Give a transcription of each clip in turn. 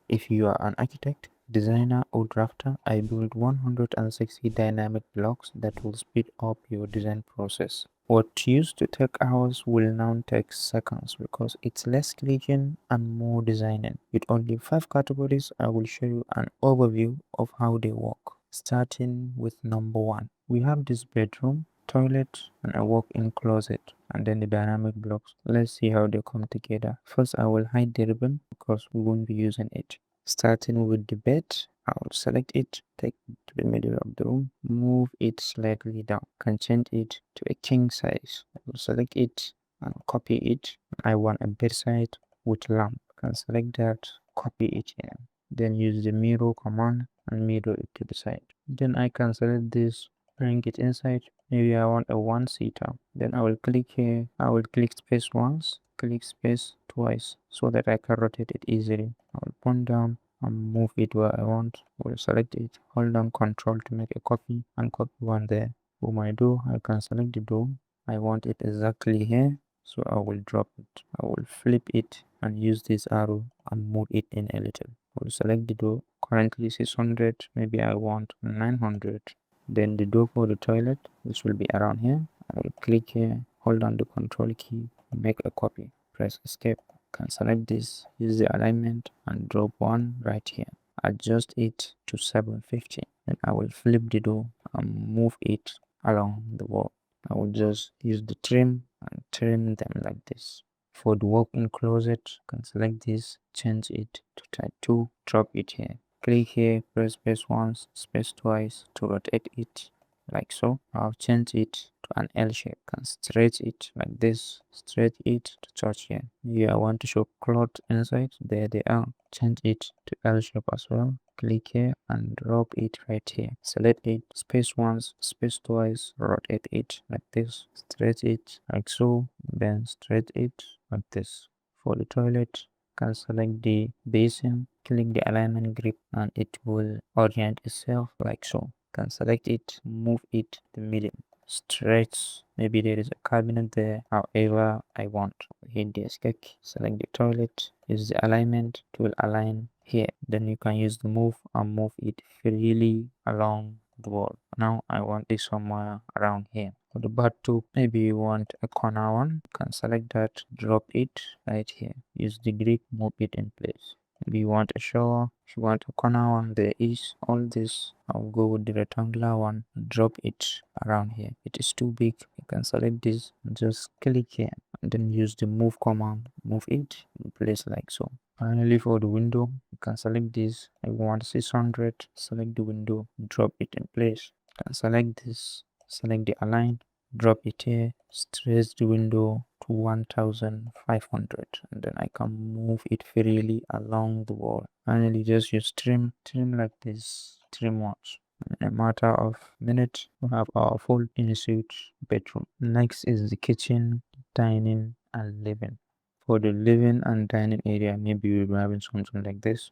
If you are an architect, designer, or drafter, I built 160 dynamic blocks that will speed up your design process. What used to take hours will now take seconds because it's less clicking and more designing. With only 5 categories, I will show you an overview of how they work. Starting with number 1, we have this bedroom, toilet, and a walk-in closet, and then the dynamic blocks. Let's see how they come together. First, I will hide the ribbon because we won't be using it. Starting with the bed, I will select it, take it to the middle of the room, move it slightly down, can change it to a king size. I will select it and copy it. I want a bedside with lamp, can select that, copy it here. Then use the mirror command and mirror it to the side. Then I can select this, bring it inside. Maybe I want a one-seater. Then I will click here, I will click space once, click space twice so that I can rotate it easily. I will point down and move it where I want. I will select it, hold down Control to make a copy and copy one there. For my door, I can select the door. I want it exactly here, so I will drop it. I will flip it and use this arrow and move it in a little. I will select the door, currently 600, maybe I want 900. Then the door for the toilet, this will be around here. I will click here, hold down the Control key, make a copy, press escape. Can select this, use the alignment and drop one right here. Adjust it to 750. Then I will flip the door and move it along the wall. I will just use the trim and trim them like this. For the walk-in closet, can select this, change it to type 2, drop it here. Click here, press space once, space twice to rotate it like so. I'll change it to an L shape. Can stretch it like this, stretch it to touch here. Here I want to show cloth inside, there they are. Change it to L shape as well. Click here and drop it right here. Select it, space once, space twice, rotate it like this, stretch it like so, then stretch it like this. For the toilet, can select the basin, click the alignment grip and it will orient itself like so. Can select it, move it to middle, stretch, maybe there is a cabinet there, however I want. Hit the escape key, select the toilet, use the alignment to align here. Then you can use the move and move it freely along the wall. Now I want it somewhere around here. For the bathroom, maybe you want a corner one, you can select that, drop it right here. Use the grip, move it in place. Maybe you want a shower, if you want a corner one, there is all this. I'll go with the rectangular one, drop it around here. It is too big, you can select this, just click here and then use the move command, move it in place like so. Finally, for the window, you can select this. I want 600, select the window, drop it in place. You can select this, select the align, drop it here, stretch the window to 1500 and then I can move it freely along the wall. Finally, just use trim like this, trim once. In a matter of minutes, we have our full in-suite bedroom. Next is the kitchen, dining and living. For the living and dining area, maybe we'll be having something like this.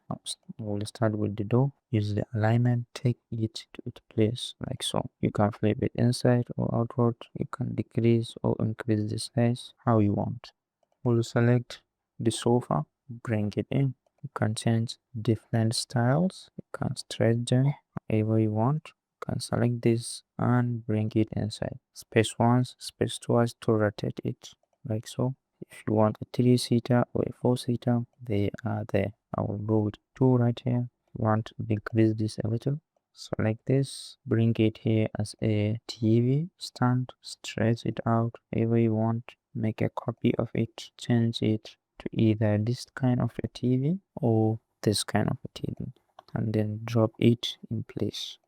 We'll start with the door, use the alignment, take it to its place like so. You can flip it inside or outward, you can decrease or increase the size how you want. We'll select the sofa, bring it in. You can change different styles, you can stretch them however you want. You can select this and bring it inside. Space once, space twice to rotate it like so. If you want a 3-seater or a 4-seater, they are there. I will go with 2 right here. Want to decrease this a little, select this, bring it here as a TV stand, stretch it out however you want, make a copy of it, change it to either this kind of a TV or this kind of a TV and then drop it in place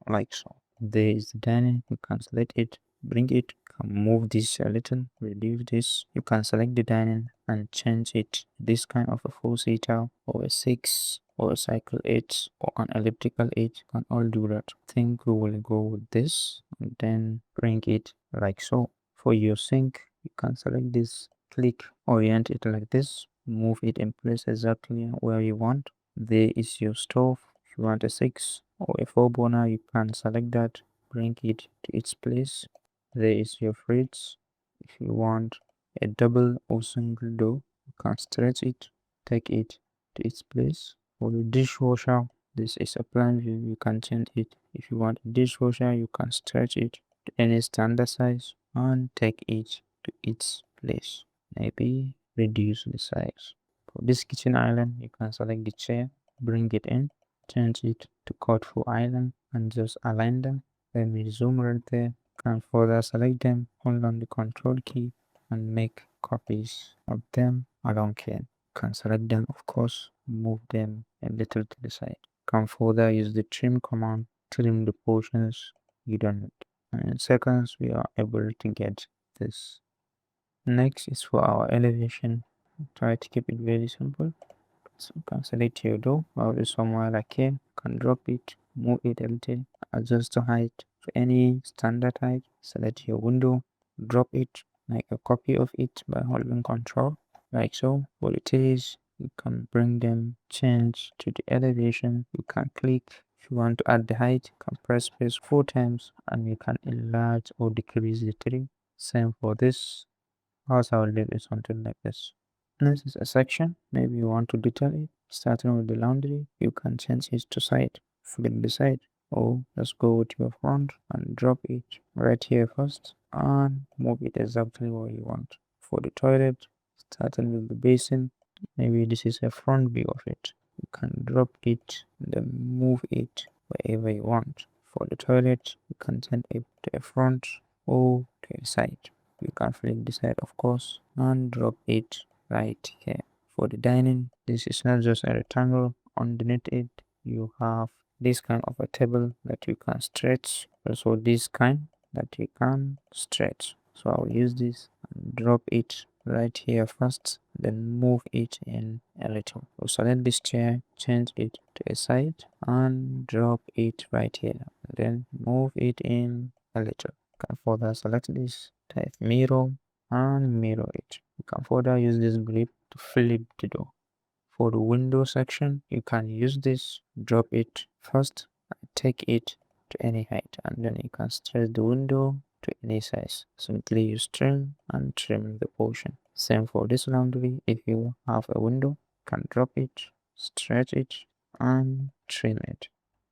like so. There is the dining, you can select it, bring it, move this a little, reduce this. You can select the dining and change it this kind of a 4-seater or a 6 or a cycle 8 or an elliptical 8. You can all do that. I think we will go with this and then bring it like so. For your sink, you can select this, click, orient it like this, move it in place exactly where you want. There is your stove. If you want a 6 or a 4 burner, you can select that, bring it to its place. There is your fridge. If you want a double or single door, you can stretch it, take it to its place For the dishwasher, this is a plan view. You can change it. If you want a dishwasher, you can stretch it to any standard size and take it to its place. Maybe reduce the size. For this kitchen island, you can select the chair, bring it in, change it to cut for island, and just align them. Then we zoom right there, can further select them, hold on the control key, and make copies of them. I don't care. Can select them, of course, move them a little to the side. Can further use the trim command, trim the portions you don't need. And in seconds, we are able to get this. Next is for our elevation. Try to keep it very simple. So you can select your door, or somewhere like here, can drop it, move it a little, adjust the height to any standard height, select your window, drop it, make a copy of it by holding control, like so. What it is, you can bring them, change to the elevation, you can click. If you want to add the height, you can press space 4 times and you can enlarge or decrease the tree. Same for this. Also, I'll leave it something like this. This is a section. Maybe you want to detail it. Starting with the laundry, you can change it to side, flip the side, or just go with your front and drop it right here first and move it exactly where you want. For the toilet, starting with the basin, maybe this is a front view of it. You can drop it, then move it wherever you want. For the toilet, you can turn it to the front or to the side. You can flip the side, of course, and drop it right here. For the dining, this is not just a rectangle. Underneath it, you have this kind of a table that you can stretch. Also, this kind that you can stretch. So I'll use this and drop it right here first, then move it in a little. So select this chair, change it to a side, and drop it right here. Then move it in a little. Can further select this, type mirror, and mirror it. You can further use this grip to flip the door. For the window section, you can use this, drop it first, and take it to any height, and then you can stretch the window to any size. Simply use trim and trim the portion. Same for this laundry. If you have a window, you can drop it, stretch it, and trim it.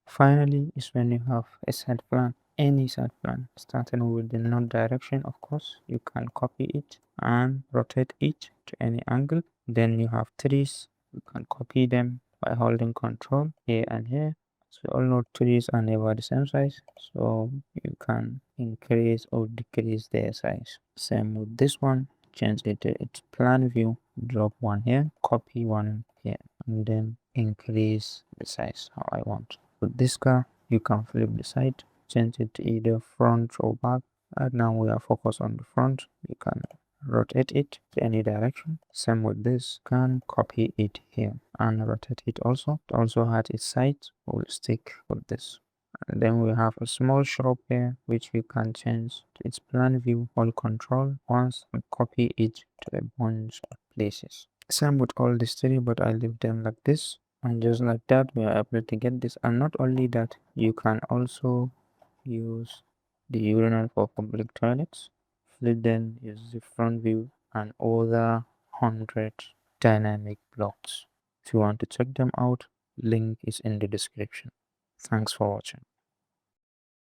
Finally is when you have a set plan, any set plan, starting with the north direction. Of course, you can copy it and rotate it to any angle. Then you have trees, you can copy them by holding control here and here. So all note trees are never the same size, so you can increase or decrease their size. Same with this one, change it to its plan view, drop one here, copy one here, and then increase the size how I want. With this car, you can flip the side, change it to either front or back. Right now we are focused on the front. You can rotate it to any direction. Same with this, can copy it here and rotate it also. It also has its sides. We'll stick with this. And then we have a small shrub here which we can change to its plan view, hold control once and copy it to a bunch of places. Same with all these three, but I leave them like this. And just like that, we are able to get this. And not only that, you can also use the urinal for public toilets. Flip then use the front view and other 100 dynamic blocks. If you want to check them out, link is in the description. Thanks for watching.